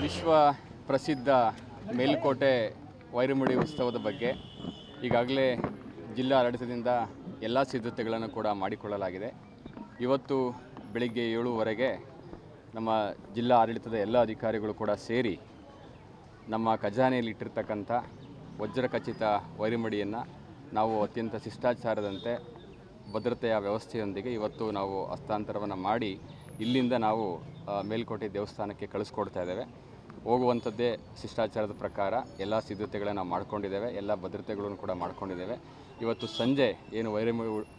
ವಿಶ್ವ ಪ್ರಸಿದ್ಧ ಮೇಲುಕೋಟೆ ವೈರಮುಡಿ ಉತ್ಸವದ ಬಗ್ಗೆ ಈಗಾಗಲೇ ಜಿಲ್ಲಾ ಆಡಳಿತದಿಂದ ಎಲ್ಲ ಸಿದ್ಧತೆಗಳನ್ನು ಕೂಡ ಮಾಡಿಕೊಳ್ಳಲಾಗಿದೆ. ಇವತ್ತು ಬೆಳಿಗ್ಗೆ 7:15 ನಮ್ಮ ಜಿಲ್ಲಾ ಆಡಳಿತದ ಎಲ್ಲ ಅಧಿಕಾರಿಗಳು ಕೂಡ ಸೇರಿ ನಮ್ಮ ಖಜಾನೆಯಲ್ಲಿ ಇಟ್ಟಿರ್ತಕ್ಕಂಥ ವಜ್ರಖಚಿತ ವೈರಮುಡಿಯನ್ನು ನಾವು ಅತ್ಯಂತ ಶಿಷ್ಟಾಚಾರದಂತೆ ಭದ್ರತೆಯ ವ್ಯವಸ್ಥೆಯೊಂದಿಗೆ ಇವತ್ತು ನಾವು ಹಸ್ತಾಂತರವನ್ನು ಮಾಡಿ ಇಲ್ಲಿಂದ ನಾವು ಮೇಲುಕೋಟೆ ದೇವಸ್ಥಾನಕ್ಕೆ ಕಳಿಸ್ಕೊಡ್ತಾ ಇದ್ದೇವೆ. ಹೋಗುವಂಥದ್ದೇ ಶಿಷ್ಟಾಚಾರದ ಪ್ರಕಾರ ಎಲ್ಲ ಸಿದ್ಧತೆಗಳನ್ನು ಮಾಡ್ಕೊಂಡಿದ್ದೇವೆ, ಎಲ್ಲ ಭದ್ರತೆಗಳನ್ನು ಕೂಡ ಮಾಡ್ಕೊಂಡಿದ್ದೇವೆ. ಇವತ್ತು ಸಂಜೆ ಏನು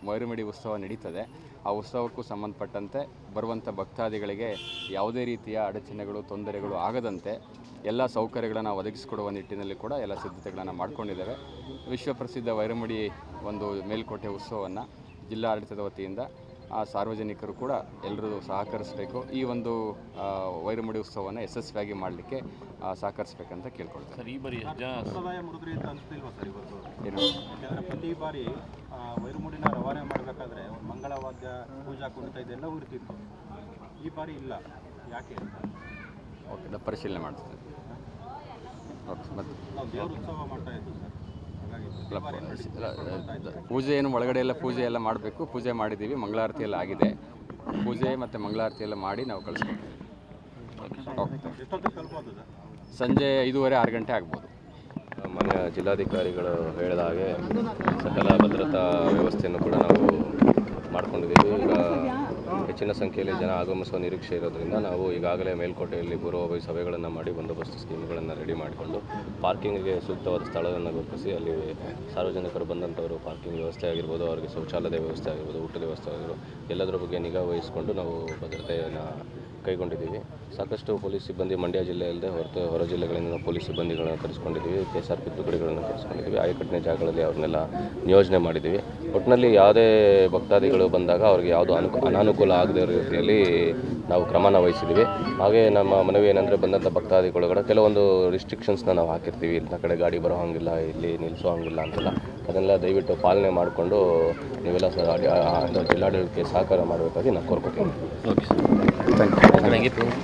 ವೈರಮುಡಿ ಉತ್ಸವ ನಡೀತದೆ, ಆ ಉತ್ಸವಕ್ಕೂ ಸಂಬಂಧಪಟ್ಟಂತೆ ಬರುವಂಥ ಭಕ್ತಾದಿಗಳಿಗೆ ಯಾವುದೇ ರೀತಿಯ ಅಡಚಣೆಗಳು ತೊಂದರೆಗಳು ಆಗದಂತೆ ಎಲ್ಲ ಸೌಕರ್ಯಗಳನ್ನು ಒದಗಿಸಿಕೊಡುವ ನಿಟ್ಟಿನಲ್ಲಿ ಕೂಡ ಎಲ್ಲ ಸಿದ್ಧತೆಗಳನ್ನು ಮಾಡ್ಕೊಂಡಿದ್ದೇವೆ. ವಿಶ್ವಪ್ರಸಿದ್ಧ ವೈರಮುಡಿ ಒಂದು ಮೇಲುಕೋಟೆ ಉತ್ಸವವನ್ನು ಜಿಲ್ಲಾಡಳಿತದ ವತಿಯಿಂದ ಸಾರ್ವಜನಿಕರು ಕೂಡ ಎಲ್ಲರೂ ಸಹಕರಿಸಬೇಕು. ಈ ಒಂದು ವೈರಮುಡಿ ಉತ್ಸವವನ್ನು ಯಶಸ್ವಿಯಾಗಿ ಮಾಡಲಿಕ್ಕೆ ಸಹಕರಿಸಬೇಕಂತ ಕೇಳ್ಕೊಳ್ತಾರೆ. ಸರ್, ಈ ಬಾರಿ ಸಂಪ್ರದಾಯ ಮುರಿದ್ರಿ ಅಂತ ಅನಿಸ್ತಿಲ್ವಾ ಸರ್ ಇವತ್ತು? ಏನು ಯಾಕಂದರೆ ಪ್ರತಿ ಬಾರಿ ವೈರಮುಡಿನ ರವಾನೆ ಮಾಡಬೇಕಾದ್ರೆ ಮಂಗಳವಾದ್ಯ ಪೂಜಾ ಕುಣಿತ ಇದೆಲ್ಲ ಇರ್ತಿತ್ತು, ಈ ಬಾರಿ ಇಲ್ಲ, ಯಾಕೆ? ಓಕೆ, ಪರಿಶೀಲನೆ ಮಾಡ್ತೀನಿ. ಓಕೆ, ಮತ್ತು ನಾವು ದೇವ್ರ ಉತ್ಸವ ಮಾಡ್ತಾ ಇದ್ದು ಸರ್, ಪೂಜೆ ಏನು ಒಳಗಡೆ ಎಲ್ಲ ಪೂಜೆ ಎಲ್ಲ ಮಾಡಬೇಕು. ಪೂಜೆ ಮಾಡಿದ್ದೀವಿ, ಮಂಗಳಾರತಿ ಎಲ್ಲ ಆಗಿದೆ. ಪೂಜೆ ಮತ್ತು ಮಂಗಳಾರತಿ ಎಲ್ಲ ಮಾಡಿ ನಾವು ಕಳಿಸ್ಕೊಡ್ತೀವಿ. ಸಂಜೆ 5:30-6 ಗಂಟೆ ಆಗ್ಬೋದು. ಮಾನ್ಯ ಜಿಲ್ಲಾಧಿಕಾರಿಗಳು ಹೇಳಿದ ಹಾಗೆ ಸಕಲ ಭದ್ರತಾ ವ್ಯವಸ್ಥೆಯನ್ನು ಕೂಡ ನಾವು ಮಾಡ್ಕೊಂಡಿದ್ದೀವಿ. ಈಗ ಹೆಚ್ಚಿನ ಸಂಖ್ಯೆಯಲ್ಲಿ ಜನ ಆಗಮಿಸುವ ನಿರೀಕ್ಷೆ ಇರೋದ್ರಿಂದ ನಾವು ಈಗಾಗಲೇ ಮೇಲ್ಕೋಟೆಯಲ್ಲಿ ಪೂರ್ವಭಾವಿ ಸಭೆಗಳನ್ನು ಮಾಡಿ ಬಂದೋಬಸ್ತ್ ಸ್ಕೀಮ್ಗಳನ್ನು ರೆಡಿ ಮಾಡಿಕೊಂಡು ಪಾರ್ಕಿಂಗಿಗೆ ಸೂಕ್ತವಾದ ಸ್ಥಳವನ್ನು ಗುರುತಿಸಿ ಅಲ್ಲಿ ಸಾರ್ವಜನಿಕರು ಬಂದಂಥವರು ಪಾರ್ಕಿಂಗ್ ವ್ಯವಸ್ಥೆ ಆಗಿರ್ಬೋದು, ಅವರಿಗೆ ಶೌಚಾಲಯದ ವ್ಯವಸ್ಥೆ ಆಗಿರ್ಬೋದು, ಊಟದ ವ್ಯವಸ್ಥೆ ಆಗಿರ್ಬೋದು, ಎಲ್ಲದರ ಬಗ್ಗೆ ನಿಗಾ ವಹಿಸಿಕೊಂಡು ನಾವು ಭದ್ರತೆಯನ್ನು ಕೈಗೊಂಡಿದ್ದೀವಿ. ಸಾಕಷ್ಟು ಪೊಲೀಸ್ ಸಿಬ್ಬಂದಿ ಮಂಡ್ಯ ಜಿಲ್ಲೆಯಲ್ಲದೆ ಹೊರ ಜಿಲ್ಲೆಗಳಿಂದ ಪೊಲೀಸ್ ಸಿಬ್ಬಂದಿಗಳನ್ನು ಕರೆಸ್ಕೊಂಡಿದ್ದೀವಿ, KSRP ತುಕಡಿಗಳನ್ನು ಕರೆಸ್ಕೊಂಡಿದ್ದೀವಿ. ಆಯಕಟ್ಟಿನ ಜಾಗಗಳಲ್ಲಿ ಅವ್ರನ್ನೆಲ್ಲ ನಿಯೋಜನೆ ಮಾಡಿದ್ದೀವಿ. ಒಟ್ಟಿನಲ್ಲಿ ಯಾವುದೇ ಭಕ್ತಾದಿಗಳು ಬಂದಾಗ ಅವ್ರಿಗೆ ಯಾವುದು ಅನಾನುಕೂಲ ಆಗದೇ ಇರೋ ರೀತಿಯಲ್ಲಿ ನಾವು ಕ್ರಮನ ವಹಿಸಿದ್ದೀವಿ. ಹಾಗೆ ನಮ್ಮ ಮನವಿ ಏನಂದರೆ, ಬಂದಂಥ ಭಕ್ತಾದಿಗಳು ಕೆಲವೊಂದು ರಿಸ್ಟ್ರಿಕ್ಷನ್ಸ್ನ ನಾವು ಹಾಕಿರ್ತೀವಿ. ಇಂಥ ಕಡೆ ಗಾಡಿ ಬರೋ ಹಾಗಿಲ್ಲ, ಇಲ್ಲಿ ನಿಲ್ಲಿಸೋ ಹಾಗಿಲ್ಲ ಅಂತೆಲ್ಲ, ಅದನ್ನೆಲ್ಲ ದಯವಿಟ್ಟು ಪಾಲನೆ ಮಾಡಿಕೊಂಡು ನೀವೆಲ್ಲ ಜಿಲ್ಲಾಡಳಿತಕ್ಕೆ ಸಹಕಾರ ಮಾಡಬೇಕಾಗಿ ನಾನು ಕೋರ್ಕೊತೀನಿ. Thank you.